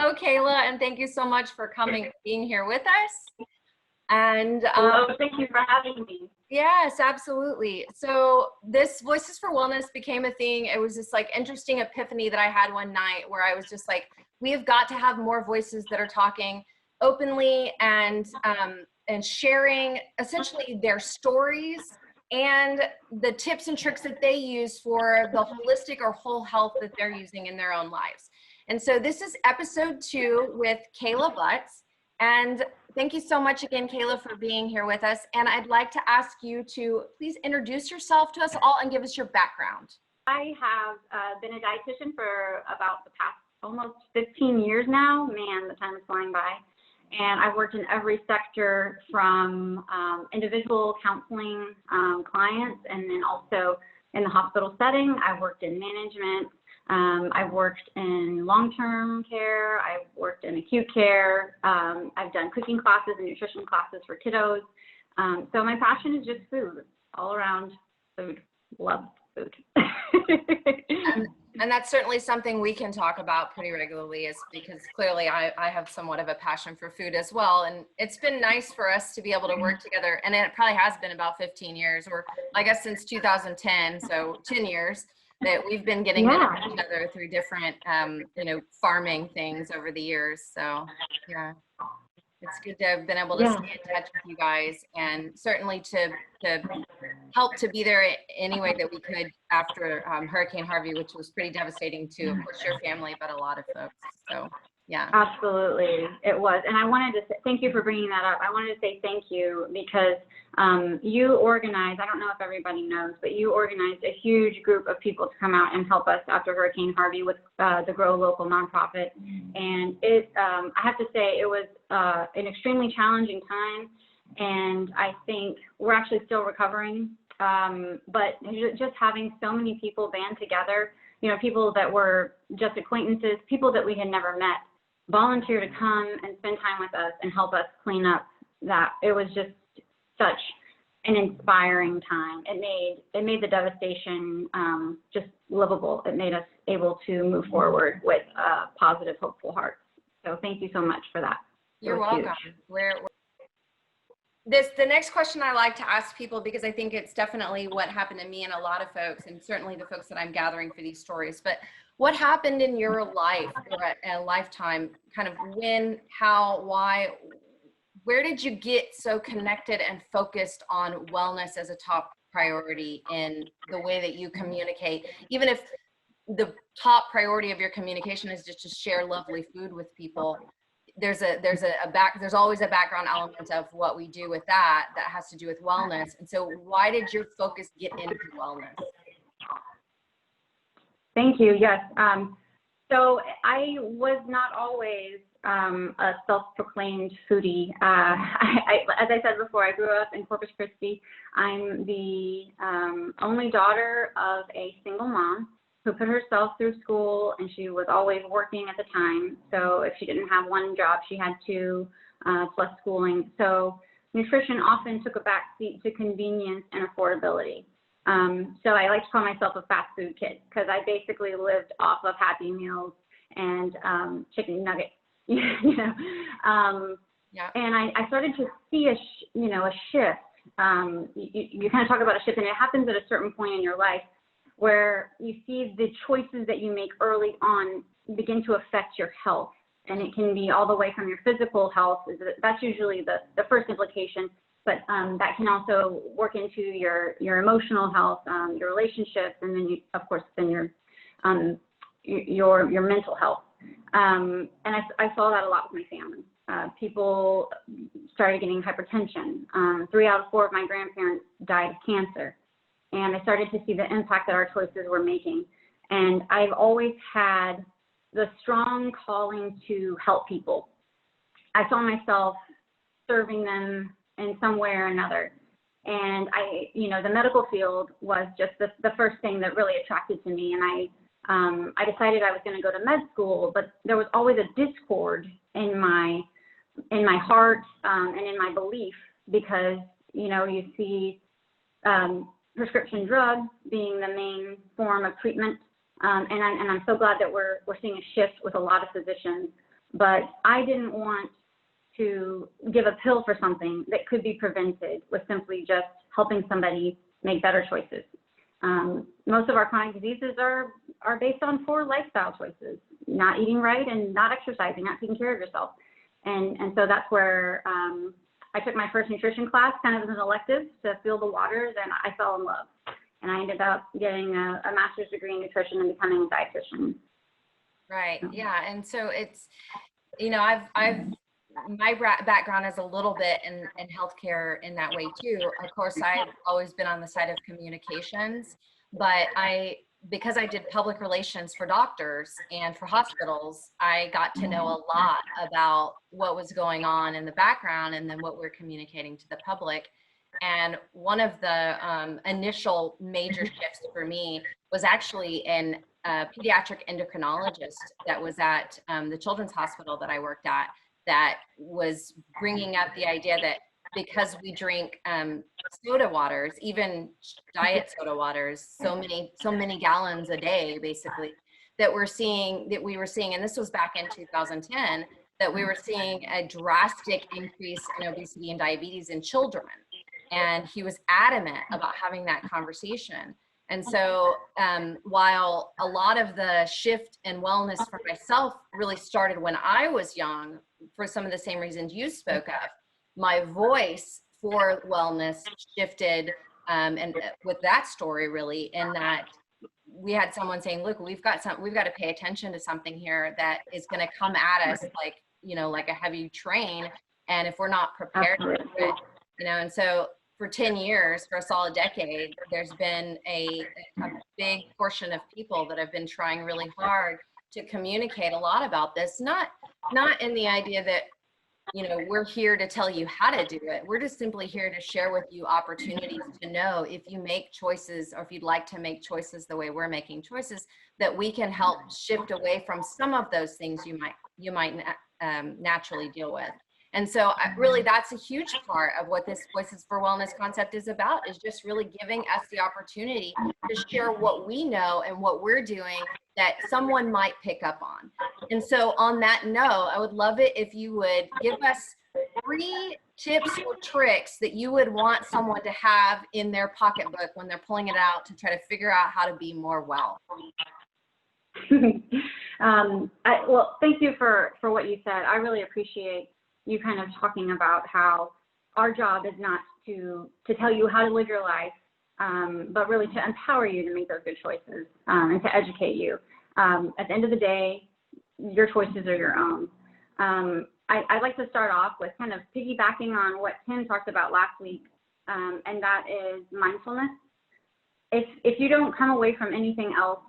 Hello, Kayla, and thank you so much for coming and being here with us. And hello, thank you for having me. Yes, absolutely. So this Voices for Wellness became a thing. It was this like interesting epiphany that I had one night where I was just like, we have got to have more voices that are talking openly and sharing essentially their stories and the tips and tricks that they use for the holistic or whole health that they're using in their own lives. And so this is episode 2 with Kayla Butts. And thank you so much again, Kayla, for being here with us. And I'd like to ask you to please introduce yourself to us all and give us your background. I have been a dietitian for about the past almost 15 years now. Man, the time is flying by. And I've worked in every sector from individual counseling clients, and then also in the hospital setting. I've worked in management. I've worked in long-term care. I've worked in acute care. I've done cooking classes and nutrition classes for kiddos. So my passion is just food, all around food. Love food. And that's certainly something we can talk about pretty regularly, is because clearly I have somewhat of a passion for food as well. And it's been nice for us to be able to work together. And it probably has been about 15 years, or I guess since 2010, so 10 years. That we've been getting to know each other through different, farming things over the years. So, yeah, it's good to have been able to stay in touch with you guys, and certainly to help to be there any way that we could after Hurricane Harvey, which was pretty devastating to, of course, your family, but a lot of folks. So, yeah. Absolutely, it was. And I wanted to say, thank you for bringing that up. I wanted to say thank you because you organized, I don't know if everybody knows, but you organized a huge group of people to come out and help us after Hurricane Harvey with the Grow Local nonprofit. And it, I have to say, it was an extremely challenging time. And I think we're actually still recovering. But just having so many people band together, people that were just acquaintances, people that we had never met, volunteer to come and spend time with us and help us clean up that. It was just such an inspiring time. It made the devastation just livable. It made us able to move forward with positive, hopeful hearts. So thank you so much for that. You're welcome. The next question I like to ask people, because I think it's definitely what happened to me and a lot of folks, and certainly the folks that I'm gathering for these stories, but what happened in your life or a lifetime, kind of when, how, why, where did you get so connected and focused on wellness as a top priority in the way that you communicate, even if the top priority of your communication is just to share lovely food with people? There's always a background element of what we do with that has to do with wellness. And so why did your focus get into wellness? Thank you. Yes. So I was not always a self-proclaimed foodie. As I said before, I grew up in Corpus Christi. I'm the only daughter of a single mom who put herself through school, and she was always working at the time. So if she didn't have one job, she had 2 plus schooling. So nutrition often took a backseat to convenience and affordability. So I like to call myself a fast food kid because I basically lived off of Happy Meals and chicken nuggets, And I started to see a shift. You kind of talk about a shift, and it happens at a certain point in your life where you see the choices that you make early on begin to affect your health. And it can be all the way from your physical health. That's usually the first implication. But that can also work into your emotional health, your relationships, and then of course your mental health. And I saw that a lot with my family. People started getting hypertension. 3 out of 4 of my grandparents died of cancer, and I started to see the impact that our choices were making. And I've always had the strong calling to help people. I saw myself serving them in some way or another. And the medical field was just the first thing that really attracted to me. And I decided I was going to go to med school, but there was always a discord in my heart and in my belief, because, you see prescription drugs being the main form of treatment. And I'm so glad that we're seeing a shift with a lot of physicians but I didn't want to give a pill for something that could be prevented with simply just helping somebody make better choices. Most of our chronic diseases are based on poor lifestyle choices, not eating right and not exercising, not taking care of yourself. And so that's where I took my first nutrition class kind of as an elective to feel the waters, and I fell in love. And I ended up getting a master's degree in nutrition and becoming a dietitian. Right. Yeah. And so it's, you know, my background is a little bit in healthcare in that way too. Of course, I've always been on the side of communications, but because I did public relations for doctors and for hospitals, I got to know a lot about what was going on in the background and then what we're communicating to the public. And one of the initial major shifts for me was actually in a pediatric endocrinologist that was at the children's hospital that I worked at, that was bringing up the idea that because we drink soda waters, even diet soda waters, so many gallons a day, basically, that we were seeing, and this was back in 2010, that we were seeing a drastic increase in obesity and diabetes in children. And he was adamant about having that conversation. And so while a lot of the shift in wellness for myself really started when I was young, for some of the same reasons you spoke of, my voice for wellness shifted, and with that story really, in that we had someone saying, look, we've got to pay attention to something here that is going to come at us like, you know, like a heavy train. And if we're not prepared for it, you know, and so for 10 years, for a solid decade, there's been a big portion of people that have been trying really hard to communicate a lot about this, not in the idea that, you know, we're here to tell you how to do it. We're just simply here to share with you opportunities to know if you make choices, or if you'd like to make choices the way we're making choices, that we can help shift away from some of those things you might naturally deal with. And so really that's a huge part of what this Voices for Wellness concept is about, is just really giving us the opportunity to share what we know and what we're doing that someone might pick up on. And so on that note, I would love it if you would give us 3 tips or tricks that you would want someone to have in their pocketbook when they're pulling it out to try to figure out how to be more well. Well, thank you for what you said. I really appreciate you kind of talking about how our job is not to tell you how to live your life, but really to empower you to make those good choices, and to educate you. At the end of the day, your choices are your own. I'd like to start off with kind of piggybacking on what Tim talked about last week, and that is mindfulness. If you don't come away from anything else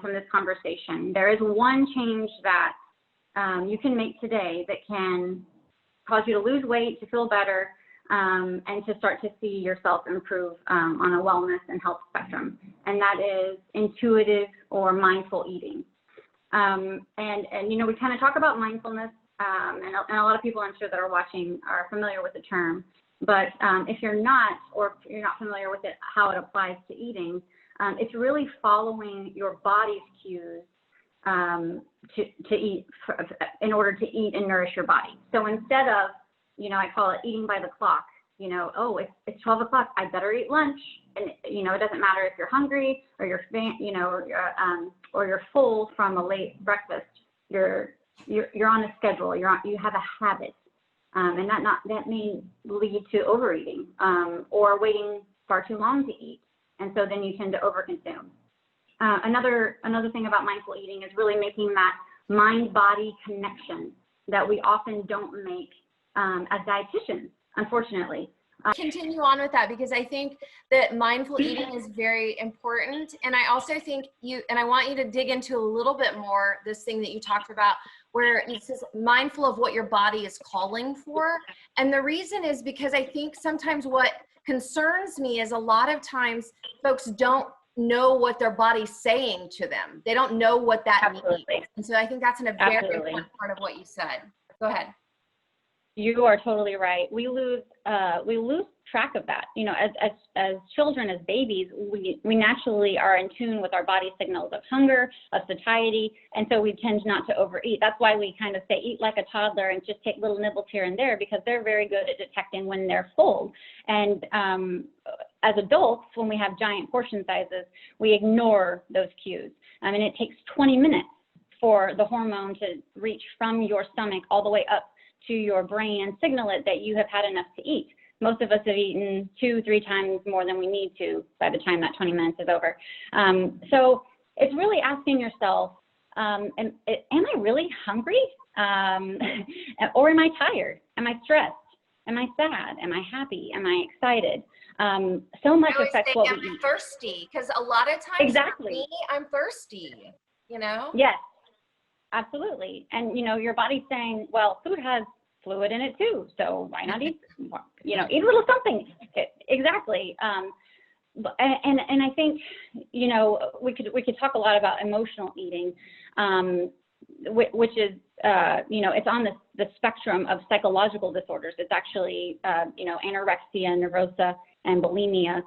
from this conversation, there is one change that you can make today that can cause you to lose weight, to feel better, and to start to see yourself improve on a wellness and health spectrum. And that is intuitive or mindful eating. And you know, we kind of talk about mindfulness, and a lot of people I'm sure that are watching are familiar with the term. But if you're not, or if you're not familiar with it, how it applies to eating, it's really following your body's cues to eat, in order to eat and nourish your body. So instead of, you know, I call it eating by the clock, you know, oh, it's 12 o'clock, I better eat lunch. And, you know, it doesn't matter if you're hungry or you're, you know, or you're full from a late breakfast, you're on a schedule, you have a habit. And that may lead to overeating, or waiting far too long to eat. And so then you tend to overconsume. Another thing about mindful eating is really making that mind-body connection that we often don't make as dietitians, unfortunately. Continue on with that, because I think that mindful eating is very important. And I also think I want you to dig into a little bit more this thing that you talked about, where it says mindful of what your body is calling for. And the reason is because I think sometimes what concerns me is a lot of times folks don't know what their body's saying to them. They don't know what that means. And so I think that's a very important part of what you said. Go ahead. You are totally right. We lose track of that. You know, as children, as babies, we naturally are in tune with our body signals of hunger, of satiety, and so we tend not to overeat. That's why we kind of say eat like a toddler and just take little nibbles here and there, because they're very good at detecting when they're full. And as adults, when we have giant portion sizes, we ignore those cues. I mean, it takes 20 minutes for the hormone to reach from your stomach all the way up to your brain and signal it that you have had enough to eat. Most of us have eaten 2-3 times more than we need to by the time that 20 minutes is over. So it's really asking yourself, am I really hungry? Or am I tired? Am I stressed? Am I sad? Am I happy? Am I excited? So much affects what we eat. Am I thirsty? Because a lot of times, exactly, for me, I'm thirsty, you know? Yes. Absolutely. And, you know, your body's saying, well, food has fluid in it too, so why not eat, you know, eat a little something. Exactly. And I think, you know, we could talk a lot about emotional eating, which is, you know, it's on the spectrum of psychological disorders. It's actually, you know, anorexia nervosa and bulimia.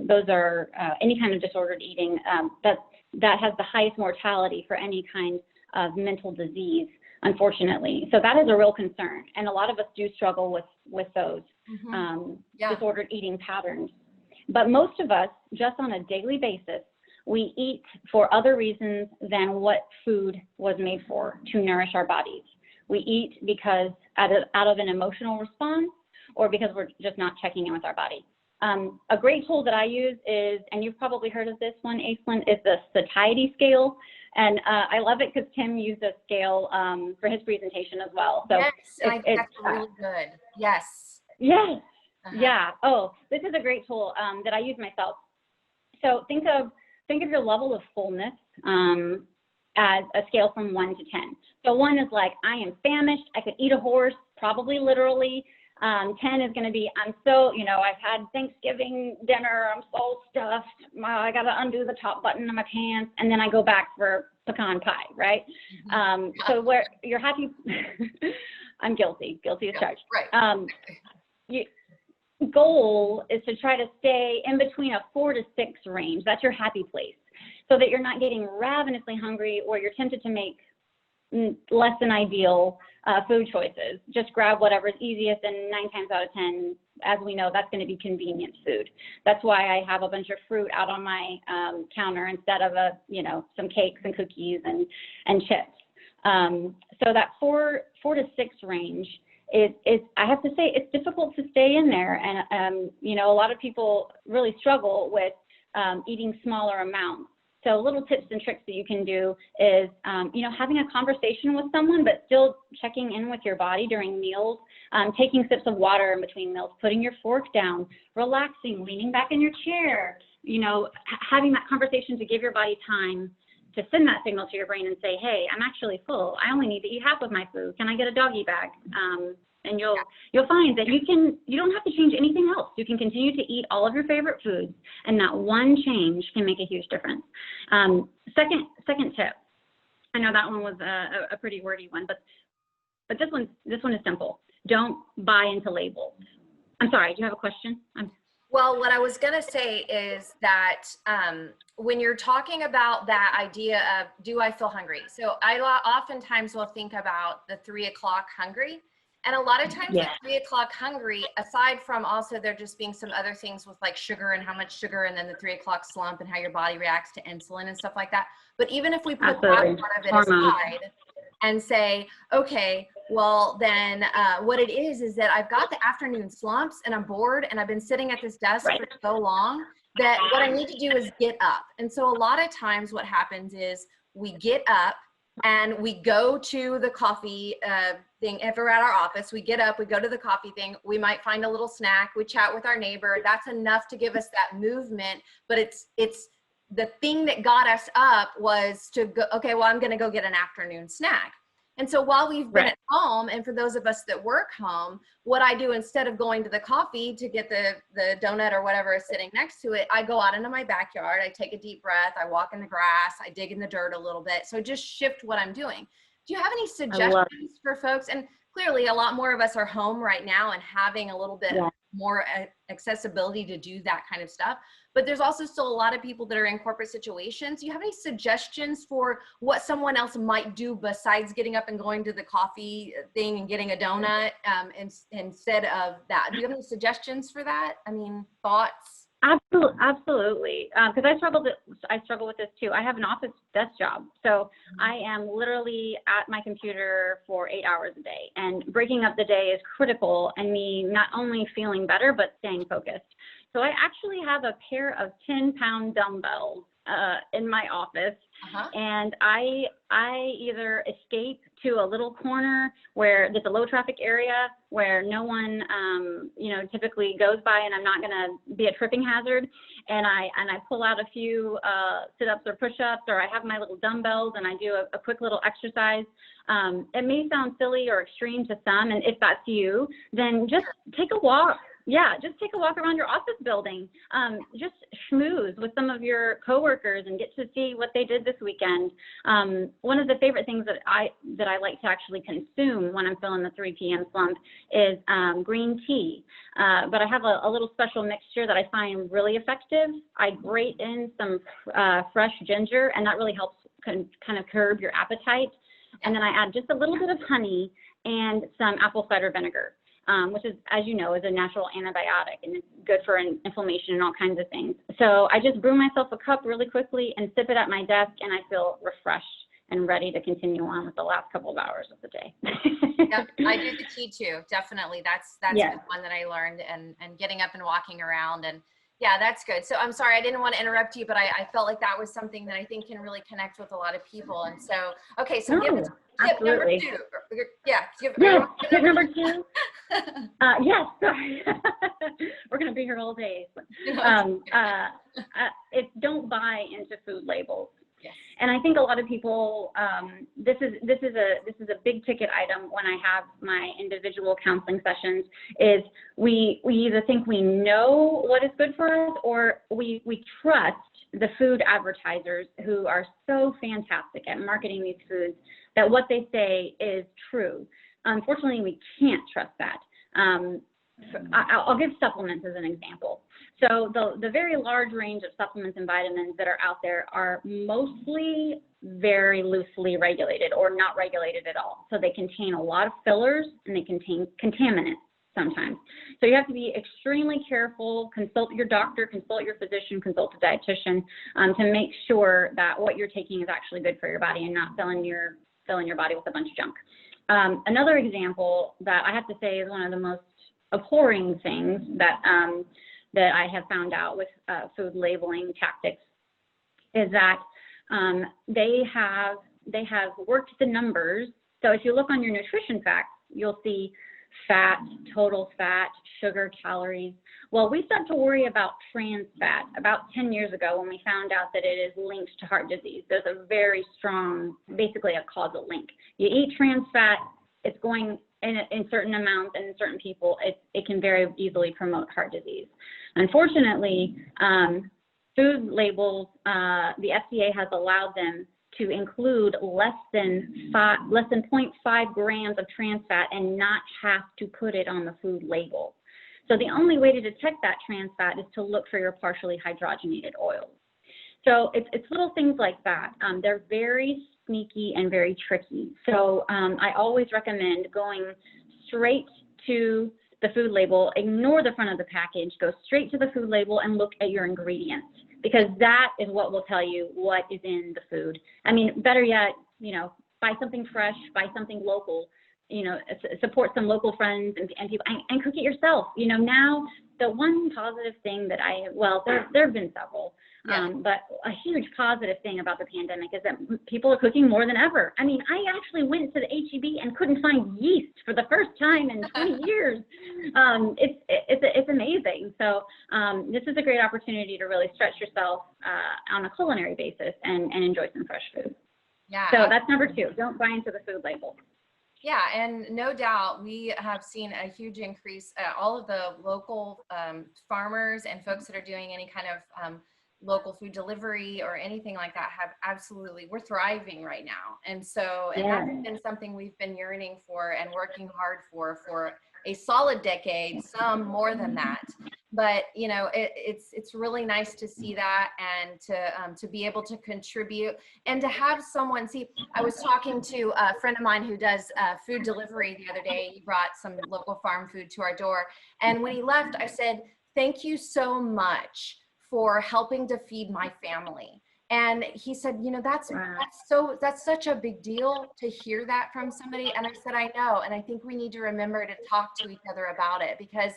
Those are any kind of disordered eating that has the highest mortality for any kind of mental disease, unfortunately. So that is a real concern. And a lot of us do struggle with those disordered eating patterns. But most of us, just on a daily basis, we eat for other reasons than what food was made for, to nourish our bodies. We eat because out of an emotional response, or because we're just not checking in with our body. A great tool that I use is, and you've probably heard of this one, Aislynn, is the satiety scale. And I love it because Tim used a scale for his presentation as well. So yes, and I think that's really good. Yes. Yes. Yeah. Oh, this is a great tool that I use myself. So think of your level of fullness as a scale from 1 to 10. So 1 is like, I am famished. I could eat a horse, probably literally. 10 is going to be, I'm so, you know, I've had Thanksgiving dinner. I'm so stuffed. I got to undo the top button of my pants. And then I go back for pecan pie, right? So where you're happy, I'm guilty as charged. Right. Goal is to try to stay in between a 4 to 6 range. That's your happy place, so that you're not getting ravenously hungry or you're tempted to make less than ideal food choices. Just grab whatever's easiest, and 9 times out of 10, as we know, that's going to be convenient food. That's why I have a bunch of fruit out on my counter instead of some cakes and cookies and chips. So that 4 to 6 range is I have to say, it's difficult to stay in there, and a lot of people really struggle with eating smaller amounts. So little tips and tricks that you can do is, having a conversation with someone, but still checking in with your body during meals, taking sips of water in between meals, putting your fork down, relaxing, leaning back in your chair, having that conversation to give your body time to send that signal to your brain and say, hey, I'm actually full. I only need to eat half of my food. Can I get a doggy bag? And you'll find that you don't have to change anything else. You can continue to eat all of your favorite foods, and that one change can make a huge difference. Second tip. I know that one was a pretty wordy one, but this one is simple. Don't buy into labels. I'm sorry. Do you have a question? Well, what I was going to say is that when you're talking about that idea of, do I feel hungry? So I oftentimes will think about the 3 o'clock hungry. And a lot of times the 3 o'clock hungry, aside from also there just being some other things with like sugar and how much sugar, and then the 3 o'clock slump and how your body reacts to insulin and stuff like that. But even if we put that part of it aside and say, okay, well then what it is that I've got the afternoon slumps and I'm bored and I've been sitting at this desk for so long that what I need to do is get up. And so a lot of times what happens is we get up and we go to the coffee thing. If we're at our office, we get up, we go to the coffee thing, we might find a little snack, we chat with our neighbor. That's enough to give us that movement, but it's the thing that got us up was to go, okay, well, I'm gonna go get an afternoon snack. And so while we've been at home, and for those of us that work home, what I do instead of going to the coffee to get the donut or whatever is sitting next to it, I go out into my backyard, I take a deep breath, I walk in the grass, I dig in the dirt a little bit. So just shift what I'm doing. Do you have any suggestions for folks? And clearly a lot more of us are home right now and having a little bit Yeah. more accessibility to do that kind of stuff. But there's also still a lot of people that are in corporate situations. Do you have any suggestions for what someone else might do besides getting up and going to the coffee thing and getting a donut instead of that? Do you have any suggestions for that? I mean, thoughts? Absolutely. Because I struggle with this too. I have an office desk job. So I am literally at my computer for 8 hours a day, and breaking up the day is critical in me not only feeling better, but staying focused. So I actually have a pair of 10-pound dumbbells in my office. And I either escape to a little corner where there's a low traffic area where no one, typically goes by, and I'm not going to be a tripping hazard. And I pull out a few sit-ups or push-ups, or I have my little dumbbells and I do a quick little exercise. It may sound silly or extreme to some, and if that's you, then just take a walk. Yeah, just take a walk around your office building. Just schmooze with some of your coworkers and get to see what they did this weekend. One of the favorite things that I like to actually consume when I'm feeling the 3 p.m. slump is green tea. But I have a little special mixture that I find really effective. I grate in some fresh ginger, and that really helps kind of curb your appetite. And then I add just a little bit of honey and some apple cider vinegar. Which is, as you know, is a natural antibiotic, and it's good for inflammation and all kinds of things. So I just brew myself a cup really quickly and sip it at my desk, and I feel refreshed and ready to continue on with the last couple of hours of the day. Yep, I do the tea too. Definitely. That's Yes. the one that I learned, and getting up and walking around, and yeah, that's good. So I'm sorry, I didn't want to interrupt you, but I felt like that was something that I think can really connect with a lot of people. And so, okay, so give us tip number 2. Yeah. Tip number 2. Yes, sorry. We're going to be here all day. It's don't buy into food labels. Yes. And I think a lot of people, this is a big ticket item when I have my individual counseling sessions, is we either think we know what is good for us, or we trust the food advertisers who are so fantastic at marketing these foods that what they say is true. Unfortunately, we can't trust that. I'll give supplements as an example. So the very large range of supplements and vitamins that are out there are mostly very loosely regulated or not regulated at all. So they contain a lot of fillers, and they contain contaminants sometimes. So you have to be extremely careful, consult your doctor, consult your physician, consult a dietitian to make sure that what you're taking is actually good for your body and not filling your body with a bunch of junk. Another example that I have to say is one of the most abhorring things that I have found out with food labeling tactics is that they have worked the numbers. So if you look on your nutrition facts, you'll see fat, total fat, sugar, calories. Well, we started to worry about trans fat about 10 years ago when we found out that it is linked to heart disease. There's a very strong, basically a causal link. You eat trans fat, it's going in certain amounts, and in certain people, it can very easily promote heart disease. Unfortunately, food labels, the FDA has allowed them to include less than 0.5 grams of trans fat and not have to put it on the food label. So the only way to detect that trans fat is to look for your partially hydrogenated oils. So it's little things like that. They're very sneaky and very tricky. So I always recommend going straight to the food label, ignore the front of the package, go straight to the food label and look at your ingredients, because that is what will tell you what is in the food. I mean, better yet, buy something fresh, buy something local, support some local friends and people, and cook it yourself. Now the one positive thing that there have been several, but a huge positive thing about the pandemic is that people are cooking more than ever. I mean, I actually went to the H-E-B and couldn't find yeast for the first time in 20 years. It's amazing. So this is a great opportunity to really stretch yourself on a culinary basis and enjoy some fresh food. Yeah. So that's number 2. Don't buy into the food label. Yeah, and no doubt we have seen a huge increase. All of the local farmers and folks that are doing any kind of local food delivery or anything like that have absolutely, we're thriving right now. And so, and Yeah. that's been something we've been yearning for and working hard for a solid decade, some more than that. But you know, it's really nice to see that, and to be able to contribute and to have someone see. I was talking to a friend of mine who does food delivery the other day. He brought some local farm food to our door, and when he left, I said, "Thank you so much for helping to feed my family." And he said, you know, that's such a big deal to hear that from somebody. And I said, I know. And I think we need to remember to talk to each other about it, because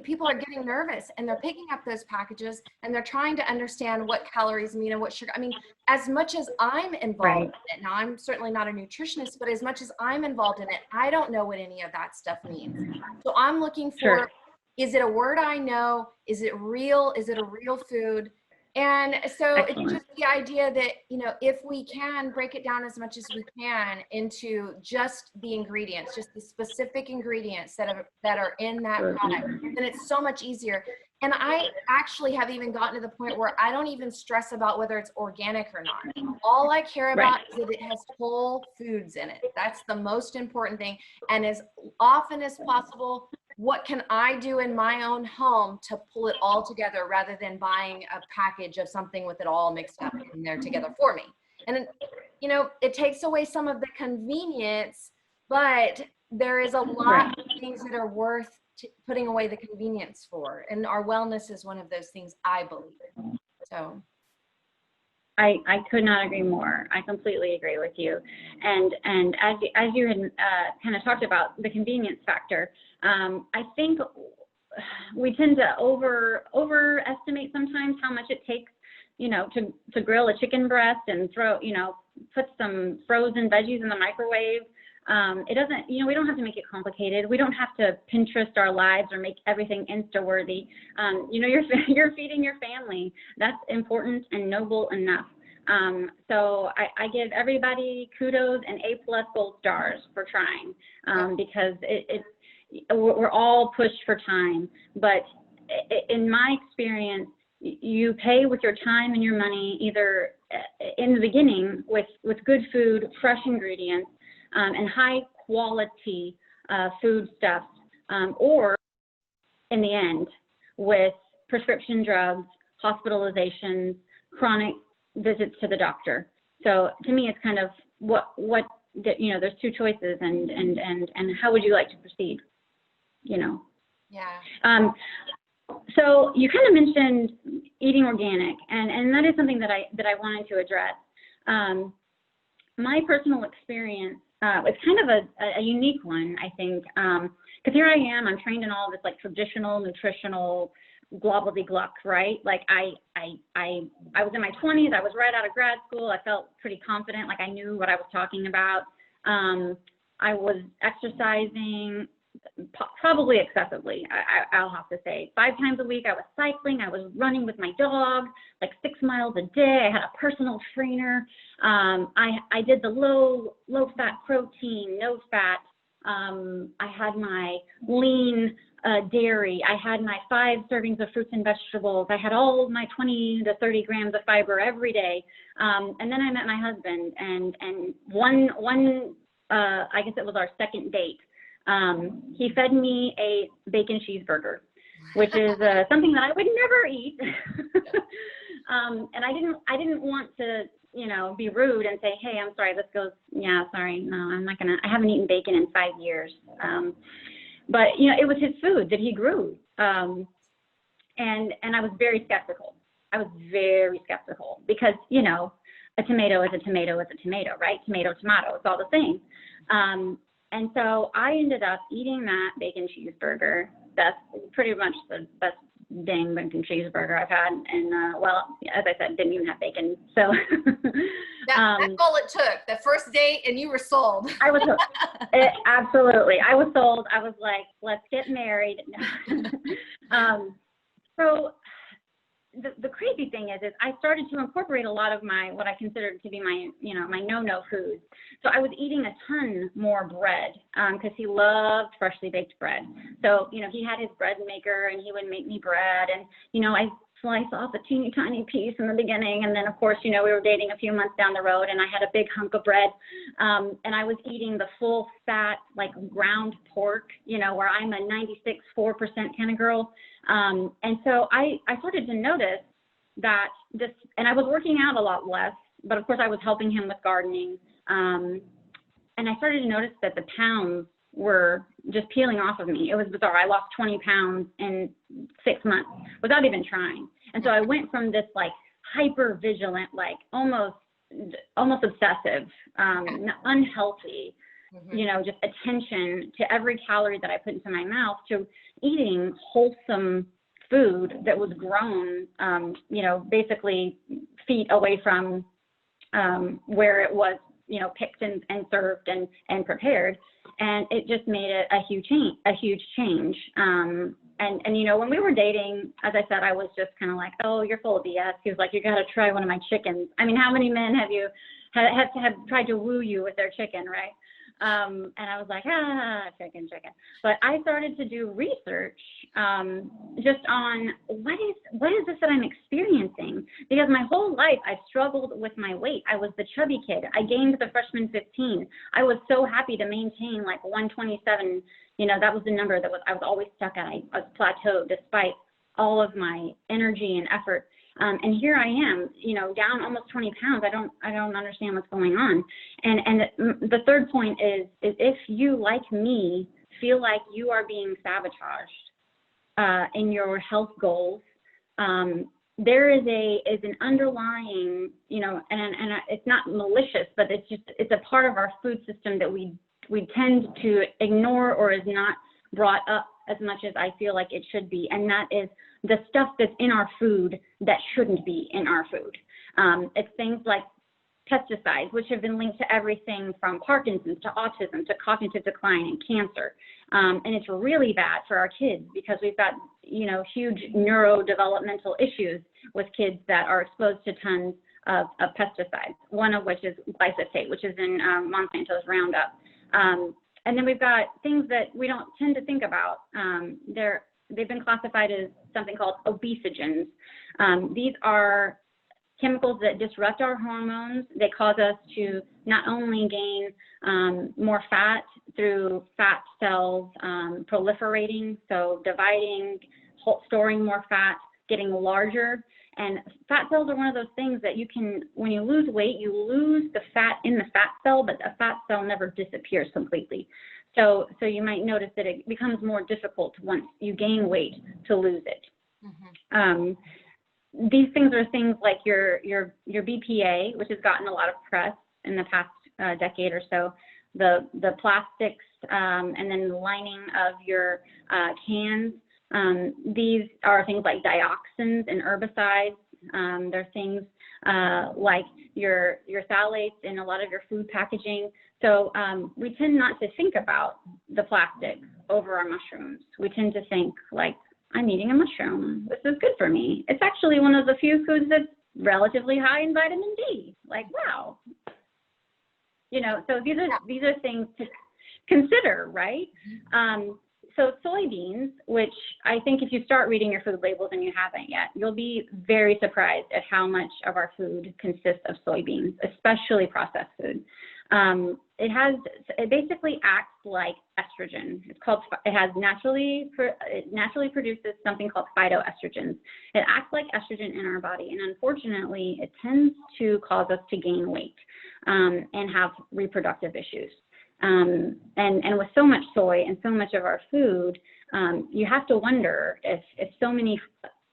people are getting nervous, and they're picking up those packages and they're trying to understand what calories mean and what sugar. I mean, as much as I'm involved in it, now I'm certainly not a nutritionist, but as much as I'm involved in it, I don't know what any of that stuff means. So I'm looking for, is it a word I know? Is it real? Is it a real food? And so it's just the idea that, you know, if we can break it down as much as we can into just the ingredients, just the specific ingredients that are in that product, then it's so much easier. And I actually have even gotten to the point where I don't even stress about whether it's organic or not. All I care about is that it has whole foods in it. That's the most important thing. And as often as possible, what can I do in my own home to pull it all together, rather than buying a package of something with it all mixed up in there together for me? And, you know, it takes away some of the convenience, but there is a lot of things that are worth putting away the convenience for. And our wellness is one of those things, I believe. So. I could not agree more. I completely agree with you. And as you had kind of talked about the convenience factor, I think we tend to overestimate sometimes how much it takes, you know, to grill a chicken breast and put some frozen veggies in the microwave. It doesn't, you know, we don't have to make it complicated. We don't have to Pinterest our lives or make everything Insta-worthy. You know, you're feeding your family. That's important and noble enough. So I give everybody kudos and A+ gold stars for trying, because we're all pushed for time. But in my experience, you pay with your time and your money, either in the beginning with good food, fresh ingredients, and high quality food stuff, or in the end with prescription drugs, hospitalizations, chronic visits to the doctor. So to me, it's kind of you know, there's two choices, and how would you like to proceed, you know? Yeah. So you kind of mentioned eating organic, and that is something that I wanted to address. My personal experience, it's kind of a unique one, I think, because here I am, I'm trained in all this like traditional nutritional globbledy-gluck, right? Like I was in my 20s, I was right out of grad school, I felt pretty confident, like I knew what I was talking about. I was exercising probably excessively, I'll have to say. 5 times a week I was cycling, I was running with my dog, like 6 miles a day. I had a personal trainer. I did the low fat protein, no fat. I had my lean dairy. I had my 5 servings of fruits and vegetables. I had all my 20 to 30 grams of fiber every day. And then I met my husband, and one I guess it was our second date. He fed me a bacon cheeseburger, which is something that I would never eat. And I didn't want to, you know, be rude and say, hey, I'm sorry, this goes, yeah, sorry, no, I haven't eaten bacon in 5 years. But, you know, it was his food that he grew. And I was very skeptical. Because, you know, a tomato is a tomato is a tomato, right? Tomato, it's all the same. And so I ended up eating that bacon cheeseburger. That's pretty much the best dang bacon cheeseburger I've had. And, well, as I said, didn't even have bacon. So that's all it took. The first date, and you were sold. I was absolutely. I was sold. I was like, let's get married. So the crazy thing is I started to incorporate a lot of what I considered to be my no-no foods. So I was eating a ton more bread, because he loved freshly baked bread. So, you know, he had his bread maker and he would make me bread. And, you know, I slice off a teeny tiny piece in the beginning. And then, of course, you know, we were dating a few months down the road, and I had a big hunk of bread. And I was eating the full fat, like ground pork, you know, where I'm a 96.4% kind of girl. And so I started to notice that this, and I was working out a lot less, but of course I was helping him with gardening. And I started to notice that the pounds were just peeling off of me. It was bizarre. I lost 20 pounds in 6 months without even trying. And so I went from this like hyper vigilant, like almost obsessive, unhealthy, you know, just attention to every calorie that I put into my mouth, to eating wholesome food that was grown, you know, basically feet away from where it was, you know, picked and served and prepared. And it just made it a huge change. And you know, when we were dating, as I said, I was just kind of like, oh, you're full of BS. He was like, you got to try one of my chickens. I mean, how many men have tried to woo you with their chicken, right? And I was like, chicken. But I started to do research just on what is this that I'm experiencing? Because my whole life I've struggled with my weight. I was the chubby kid. I gained the freshman 15. I was so happy to maintain like 127. You know, that was the number that I was always stuck at. I was plateaued despite all of my energy and effort. And here I am, you know, down almost 20 pounds. I don't understand what's going on. And the third point is if you, like me, feel like you are being sabotaged in your health goals, there is an underlying, you know, and it's not malicious, but it's a part of our food system that we tend to ignore, or is not brought up as much as I feel like it should be. And that is the stuff that's in our food that shouldn't be in our food. It's things like pesticides, which have been linked to everything from Parkinson's to autism to cognitive decline and cancer. And it's really bad for our kids because we've got, you know, huge neurodevelopmental issues with kids that are exposed to tons of pesticides, one of which is glyphosate, which is in Monsanto's Roundup. And then we've got things that we don't tend to think about. They've been classified as something called obesogens. These are chemicals that disrupt our hormones. They cause us to not only gain more fat through fat cells proliferating, so dividing, storing more fat, getting larger. And fat cells are one of those things that you can, when you lose weight, you lose the fat in the fat cell, but the fat cell never disappears completely. So you might notice that it becomes more difficult once you gain weight to lose it. These things are things like your BPA, which has gotten a lot of press in the past decade or so, the plastics, and then the lining of your cans. These are things like dioxins and herbicides. They're things like your phthalates in a lot of your food packaging. So we tend not to think about the plastic over our mushrooms. We tend to think like, I'm eating a mushroom. This is good for me. It's actually one of the few foods that's relatively high in vitamin D. Like, wow. You know, so these are things to consider, right? So soybeans, which I think if you start reading your food labels and you haven't yet, you'll be very surprised at how much of our food consists of soybeans, especially processed food. It basically acts like estrogen. It naturally produces something called phytoestrogens. It acts like estrogen in our body, and unfortunately, it tends to cause us to gain weight and have reproductive issues. And with so much soy and so much of our food, you have to wonder if so many,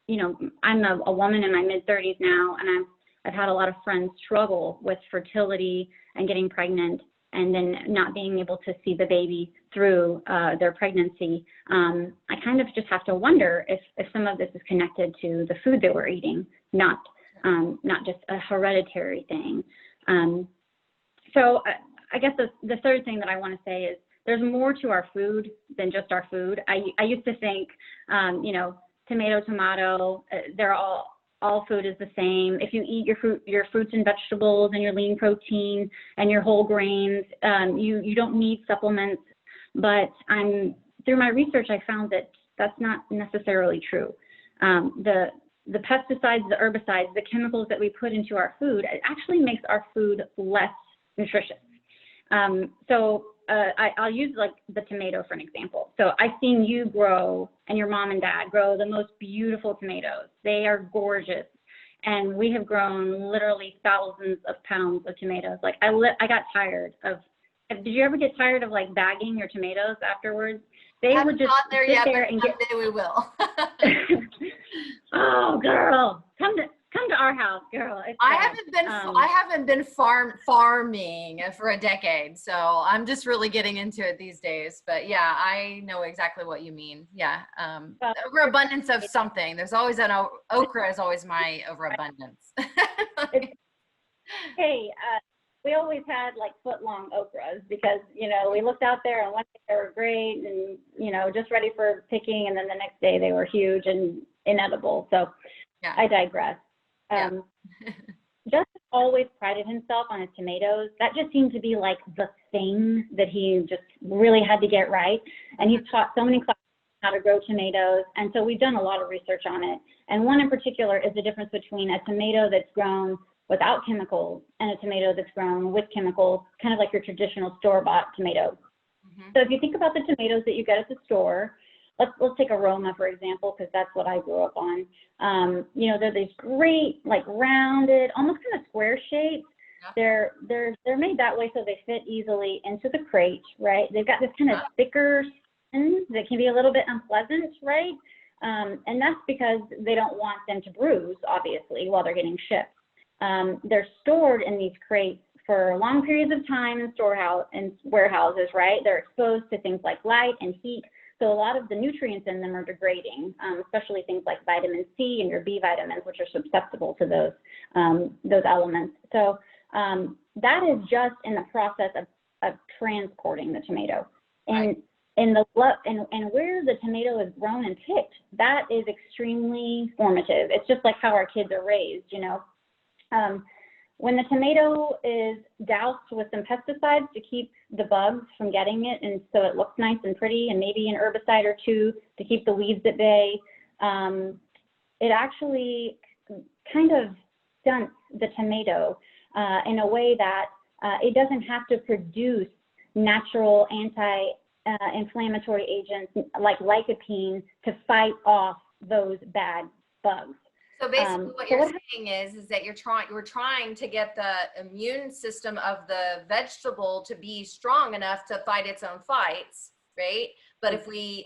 you know, I'm a woman in my mid-30s now, and I've had a lot of friends struggle with fertility and getting pregnant and then not being able to see the baby through their pregnancy. I kind of just have to wonder if some of this is connected to the food that we're eating, not just a hereditary thing. So I guess the third thing that I want to say is there's more to our food than just our food. I used to think, you know, tomato, they're all food is the same. If you eat your fruits and vegetables and your lean protein and your whole grains, you don't need supplements. But through my research, I found that that's not necessarily true. the pesticides, the herbicides, the chemicals that we put into our food, it actually makes our food less nutritious. I'll use like the tomato for an example. So I've seen you grow, and your mom and dad grow, the most beautiful tomatoes. They are gorgeous. And we have grown literally thousands of pounds of tomatoes. Like I got tired of, did you ever get tired of like bagging your tomatoes afterwards? They would just not there sit yet, there but and someday we will. Oh, girl, come to our house, girl. I haven't been farming for a decade, so I'm just really getting into it these days. But yeah, I know exactly what you mean. Yeah, overabundance of something. There's always okra is always my overabundance. Hey, we always had like foot-long okras because, you know, we looked out there and one day they were great and, you know, just ready for picking, and then the next day they were huge and inedible. So yeah. I digress. Yeah. Justin always prided himself on his tomatoes. That just seemed to be like the thing that he just really had to get right. And he's taught so many classes how to grow tomatoes. And so we've done a lot of research on it. And one in particular is the difference between a tomato that's grown without chemicals and a tomato that's grown with chemicals, kind of like your traditional store-bought tomato. So if you think about the tomatoes that you get at the store, let's take aroma, for example, because that's what I grew up on. You know, they're these great, like rounded, almost kind of square shapes. Yeah. They're made that way so they fit easily into the crate, right? They've got this kind of thicker skin that can be a little bit unpleasant, right? And that's because they don't want them to bruise, obviously, while they're getting shipped. They're stored in these crates for long periods of time in warehouses, right? They're exposed to things like light and heat. So a lot of the nutrients in them are degrading, especially things like vitamin C and your B vitamins, which are susceptible to those elements. So that is just in the process of transporting the tomato. And and where the tomato is grown and picked, that is extremely formative. It's just like how our kids are raised, you know. When the tomato is doused with some pesticides to keep the bugs from getting it, and so it looks nice and pretty, and maybe an herbicide or two to keep the weeds at bay, it actually kind of stunts the tomato in a way that it doesn't have to produce natural anti-inflammatory agents like lycopene to fight off those bad bugs. So basically what you're saying is that you're trying to get the immune system of the vegetable to be strong enough to fight its own fights, right? But if we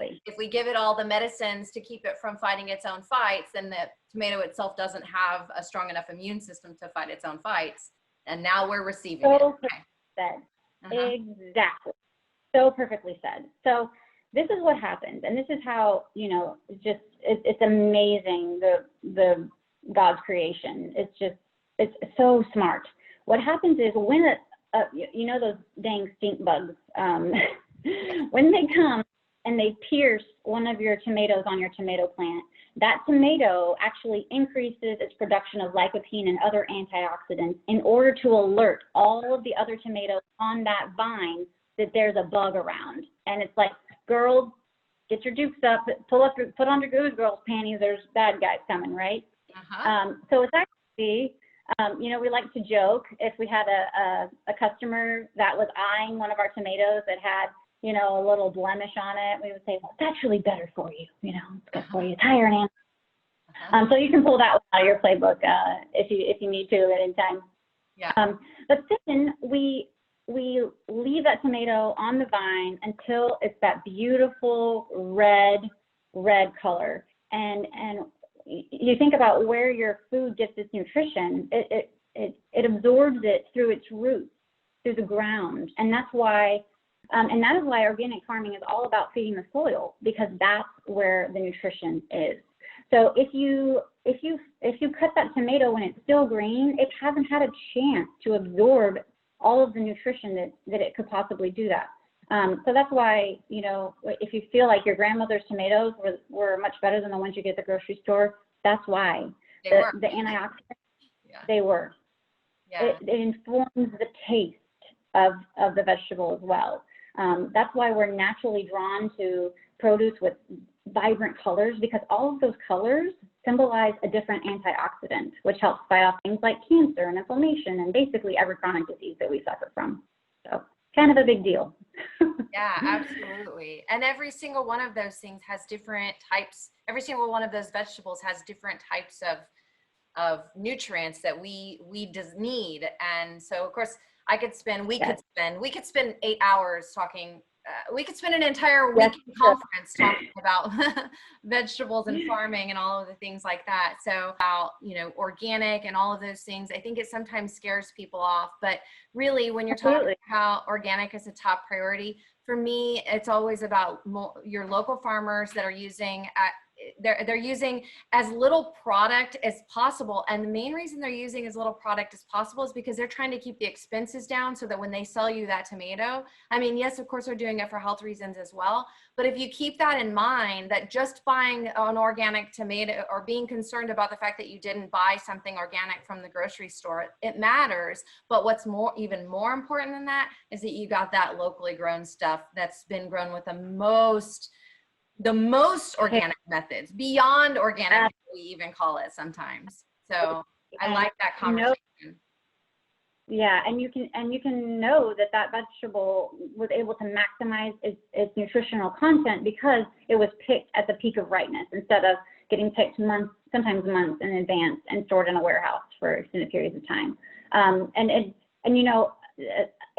give it all the medicines to keep it from fighting its own fights, then the tomato itself doesn't have a strong enough immune system to fight its own fights. And now we're receiving it. Said. Exactly. So perfectly said. So this is what happens, and this is how, you know, it's amazing, the God's creation. It's so smart. What happens is when you know those dang stink bugs, when they come and they pierce one of your tomatoes on your tomato plant, that tomato actually increases its production of lycopene and other antioxidants in order to alert all of the other tomatoes on that vine that there's a bug around. And it's like, girls, get your dukes up, put on your good girls panties, there's bad guys coming, right? So it's actually, you know, we like to joke if we had a customer that was eyeing one of our tomatoes that had, you know, a little blemish on it, we would say, well, that's really better for you, you know, it's good for you, it's higher in antioxidants. So you can pull that one out of your playbook if you need to at any time. Yeah. But then we leave that tomato on the vine until it's that beautiful red color. And you think about where your food gets its nutrition, it absorbs it through its roots, through the ground. And that's why, and that is why organic farming is all about feeding the soil, because that's where the nutrition is. So if you cut that tomato when it's still green, it hasn't had a chance to absorb all of the nutrition that it could possibly do that. So that's why, you know, if you feel like your grandmother's tomatoes were much better than the ones you get at the grocery store, that's why. The antioxidants, they were. Yeah. It informs the taste of the vegetable as well. That's why we're naturally drawn to produce with vibrant colors, because all of those colors symbolize a different antioxidant, which helps fight off things like cancer and inflammation and basically every chronic disease that we suffer from. So kind of a big deal. Yeah, absolutely. And every single one of those things has different types. Every single one of those vegetables has different types of nutrients that we does need. And so of course we could spend 8 hours talking. We could spend an entire weekend conference talking about vegetables and farming and all of the things like that. So about, organic and all of those things, I think it sometimes scares people off, but really when you're talking about organic as a top priority, for me, it's always about your local farmers that are using they're using as little product as possible. And the main reason they're using as little product as possible is because they're trying to keep the expenses down so that when they sell you that tomato, I mean, yes, of course, they're doing it for health reasons as well. But if you keep that in mind, that just buying an organic tomato or being concerned about the fact that you didn't buy something organic from the grocery store, it matters. But what's even more important than that is that you got that locally grown stuff that's been grown with the most organic methods, beyond organic, we even call it sometimes. So I like that conversation. Yeah, and you can know that vegetable was able to maximize its nutritional content because it was picked at the peak of ripeness instead of getting picked sometimes months in advance and stored in a warehouse for extended periods of time.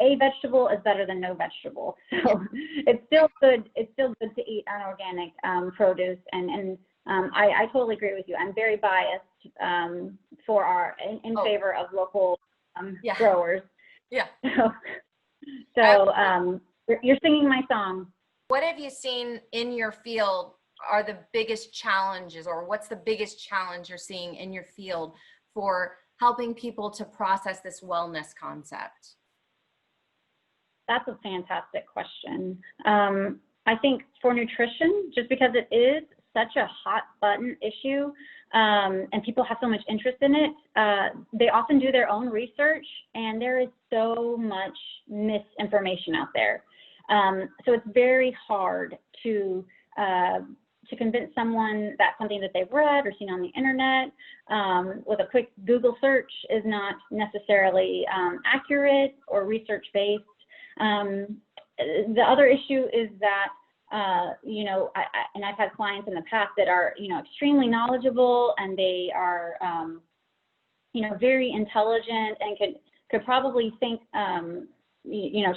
A vegetable is better than no vegetable. So it's still good. It's still good to eat unorganic produce. And I totally agree with you. I'm very biased in favor of local growers. Yeah. So you're singing my song. What have you seen in your field are the biggest challenges, or what's the biggest challenge you're seeing in your field for helping people to process this wellness concept? That's a fantastic question. I think for nutrition, just because it is such a hot button issue and people have so much interest in it, they often do their own research, and there is so much misinformation out there. So it's very hard to convince someone that something that they've read or seen on the internet with a quick Google search is not necessarily accurate or research-based. The other issue is that, and I've had clients in the past that are, extremely knowledgeable, and they are, very intelligent and could probably think,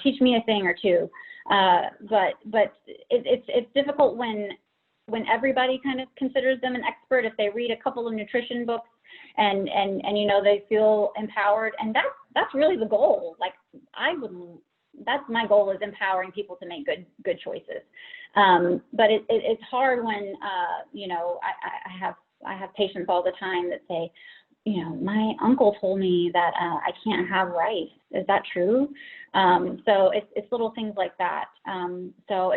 teach me a thing or two. But it's difficult when everybody kind of considers them an expert. If they read a couple of nutrition books and they feel empowered, and that's really the goal. Like that's my goal, is empowering people to make good choices. But it's hard when, I have patients all the time that say, my uncle told me that I can't have rice. Is that true? So it's little things like that. So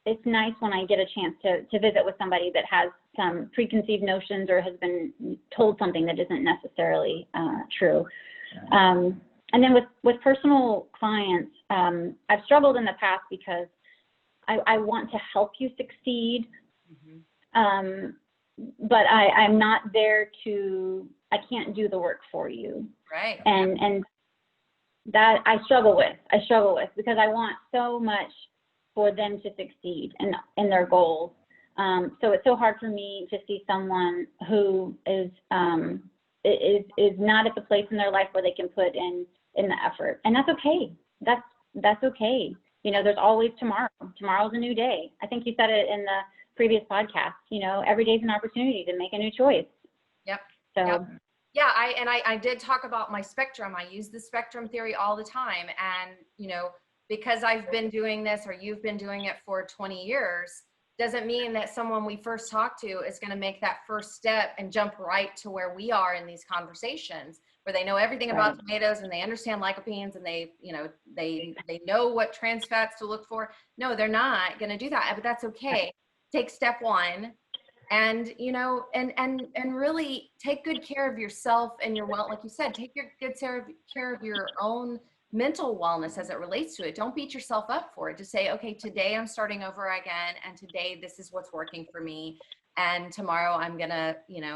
it's nice when I get a chance to visit with somebody that has some preconceived notions or has been told something that isn't necessarily true. And then with personal clients, I've struggled in the past because I want to help you succeed, but I'm not there I can't do the work for you. Right. And that I struggle with because I want so much for them to succeed in their goals. So it's so hard for me to see someone who is not at the place in their life where they can put in the effort. And that's okay. That's okay. There's always tomorrow. Tomorrow's a new day. I think you said it in the previous podcast, every day's an opportunity to make a new choice. Yep. So. Yep. Yeah, I did talk about my spectrum. I use the spectrum theory all the time. And, because I've been doing this, or you've been doing it for 20 years, doesn't mean that someone we first talk to is going to make that first step and jump right to where we are in these conversations, where they know everything about tomatoes and they understand lycopenes and they know what trans fats to look for. No, they're not going to do that, but that's okay. Take step one. And, and really take good care of yourself and your like you said, take good care of your own mental wellness as it relates to it. Don't beat yourself up for it. Just say, okay, today I'm starting over again. And today this is what's working for me. And tomorrow I'm going to,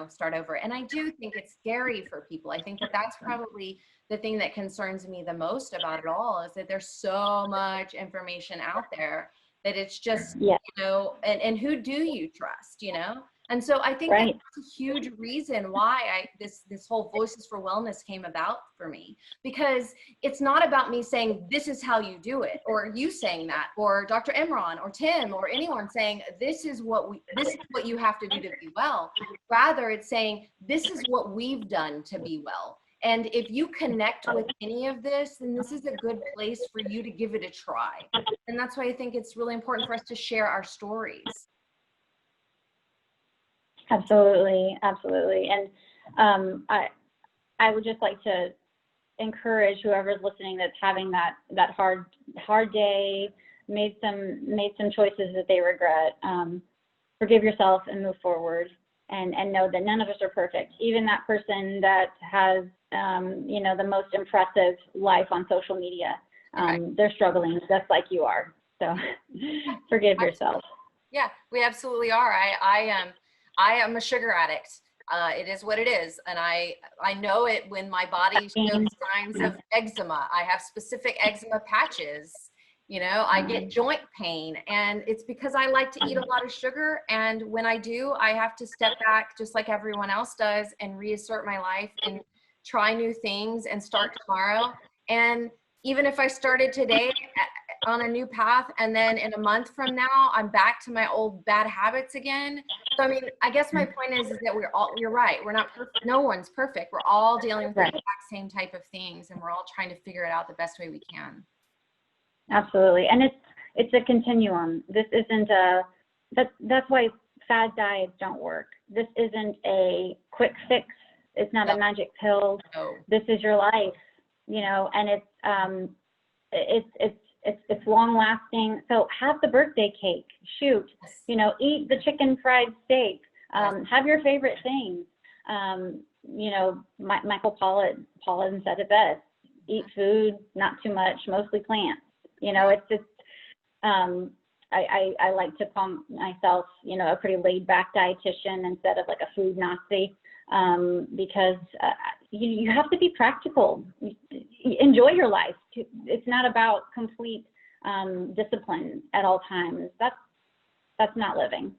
start over. And I do think it's scary for people. I think that that's probably the thing that concerns me the most about it all, is that there's so much information out there that it's just, and who do you trust, And so I think that's a huge reason why this whole Voices for Wellness came about for me, because it's not about me saying, this is how you do it, or you saying that, or Dr. Imran or Tim or anyone saying, this is what you have to do to be well. Rather, it's saying, this is what we've done to be well. And if you connect with any of this, then this is a good place for you to give it a try. And that's why I think it's really important for us to share our stories. Absolutely, absolutely. And I would just like to encourage whoever's listening that's having that hard day, made some choices that they regret. Forgive yourself and move forward, and know that none of us are perfect. Even that person that has the most impressive life on social media, they're struggling just like you are. So forgive yourself. Yeah, we absolutely are. I am a sugar addict. It is what it is. And I know it when my body shows signs of eczema. I have specific eczema patches. I get joint pain, and it's because I like to eat a lot of sugar. And when I do, I have to step back just like everyone else does and reassert my life and try new things and start tomorrow. And even if I started today on a new path, and then in a month from now, I'm back to my old bad habits again. So, I mean, I guess my point is that you're right. We're not perfect. No one's perfect. We're all dealing with the exact same type of things, and we're all trying to figure it out the best way we can. Absolutely. And it's a continuum. This isn't that's why fad diets don't work. This isn't a quick fix. It's not a magic pill. No. This is your life, and it's long lasting. So have the birthday cake, shoot, eat the chicken fried steak, have your favorite things. Michael Pollan said it best: eat food, not too much, mostly plants. It's just, I like to call myself, a pretty laid back dietitian instead of like a food Nazi, because you have to be practical. Enjoy your life. It's not about complete discipline at all times. That's not living.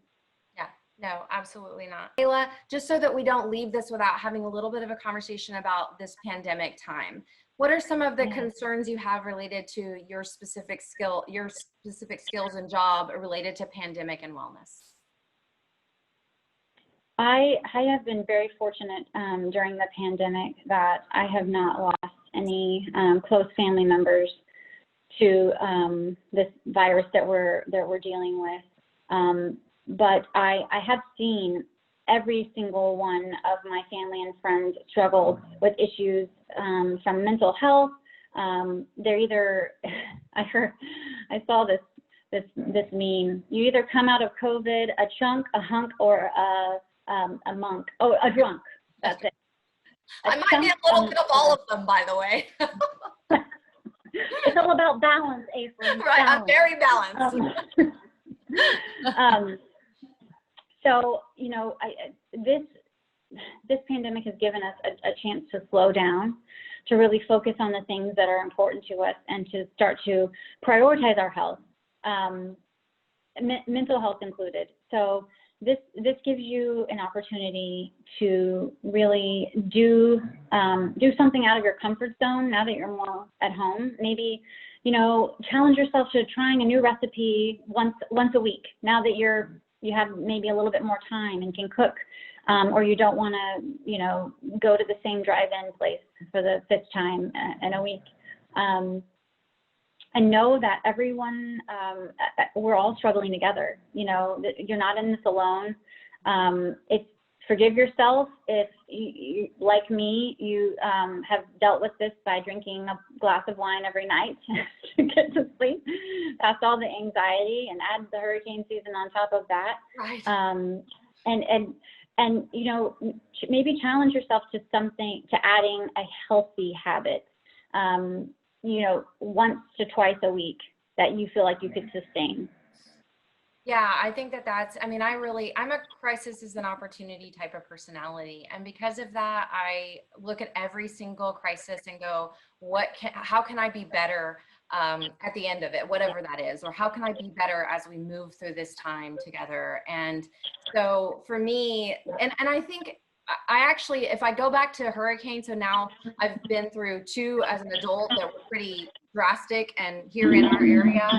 Yeah, no, absolutely not. Kayla, just so that we don't leave this without having a little bit of a conversation about this pandemic time, what are some of the concerns you have related to your specific skills and job related to pandemic and wellness? I have been very fortunate during the pandemic that I have not lost any close family members to this virus that we're dealing with. But I have seen every single one of my family and friends struggled with issues from mental health. They're either, I saw this meme. You either come out of COVID a chunk, a hunk, or a monk. Oh, a drunk. That's it. I might be a little bit of all of them, by the way. It's all about balance, Aislynn. Right, balance. I'm very balanced. So, this pandemic has given us a chance to slow down, to really focus on the things that are important to us, and to start to prioritize our health, mental health included. So this gives you an opportunity to really do something out of your comfort zone now that you're more at home. Maybe, challenge yourself to trying a new recipe once a week, now that you have maybe a little bit more time and can cook, or you don't want to, go to the same drive-in place for the 5th time in a week. And know that everyone, we're all struggling together. You're not in this alone. Forgive yourself if you, like me, you have dealt with this by drinking a glass of wine every night to get to sleep. That's all the anxiety, and add the hurricane season on top of that. Right. And maybe challenge yourself to adding a healthy habit. you know, once to twice a week that you feel like you could sustain? Yeah, I think that's, I mean, I'm a crisis is an opportunity type of personality. And because of that, I look at every single crisis and go, how can I be better at the end of it, whatever that is, or how can I be better as we move through this time together? And so for me, and I think I actually, if I go back to hurricane, so now I've been through two as an adult that were pretty drastic and here in our area.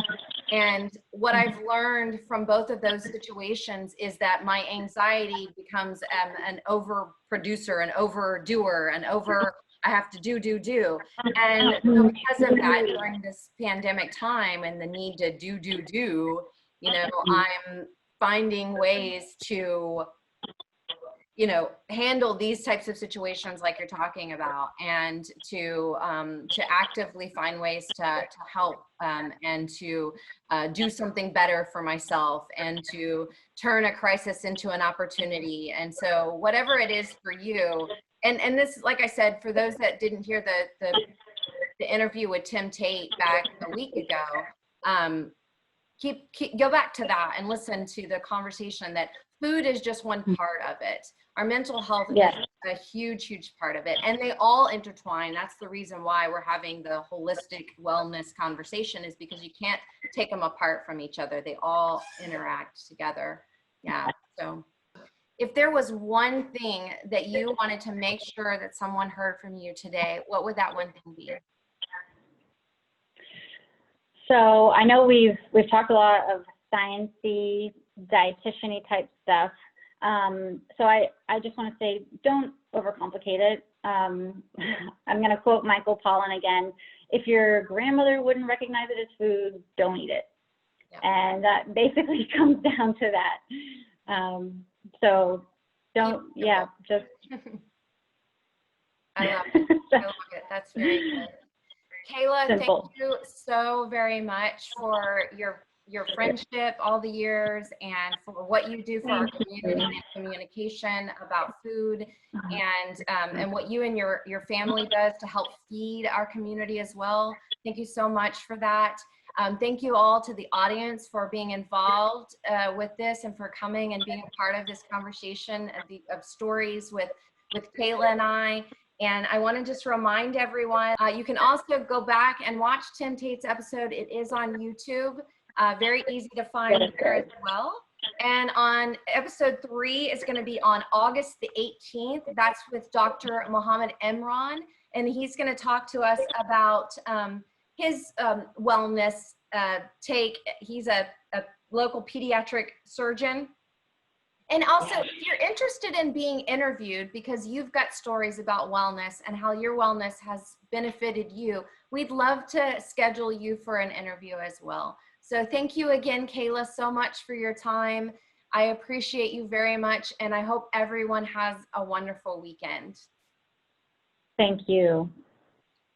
And what I've learned from both of those situations is that my anxiety becomes an overproducer, an overdoer, I have to do. And so because of that, during this pandemic time and the need to do, you know, I'm finding ways to, you know, handle these types of situations like you're talking about, and to actively find ways to help and to do something better for myself, and to turn a crisis into an opportunity. And so whatever it is for you, and this, like I said, for those that didn't hear the interview with Tim Tate back a week ago, go back to that and listen to the conversation that food is just one part of it. Our mental health is a huge part of it, and they all intertwine. That's the reason why we're having the holistic wellness conversation, is because you can't take them apart from each other. They all interact together. Yeah. So if there was one thing that you wanted to make sure that someone heard from you today, what would that one thing be? So I know we've talked a lot of sciencey, dietitian-y type stuff. So I just want to say, don't overcomplicate it. I'm going to quote Michael Pollan again. If your grandmother wouldn't recognize it as food, don't eat it. Yeah. And that basically comes down to that. So don't, just. I love it. I love it. That's very good. Kayla, Simple. Thank you so very much for your friendship all the years, and for what you do for our community and communication about food, and what you and your family does to help feed our community as well. Thank you so much for that. Thank you all to the audience for being involved with this, and for coming and being a part of this conversation of stories with Kayla and I. And I want to just remind everyone, you can also go back and watch Tim Tate's episode. It is on YouTube. Very easy to find there as well. And on episode 3 is going to be on August the 18th. That's with Dr. Mohammed Emran. And he's going to talk to us about his wellness take. He's a local pediatric surgeon. And also, if you're interested in being interviewed because you've got stories about wellness and how your wellness has benefited you, we'd love to schedule you for an interview as well. So thank you again, Kayla, so much for your time. I appreciate you very much, and I hope everyone has a wonderful weekend. Thank you.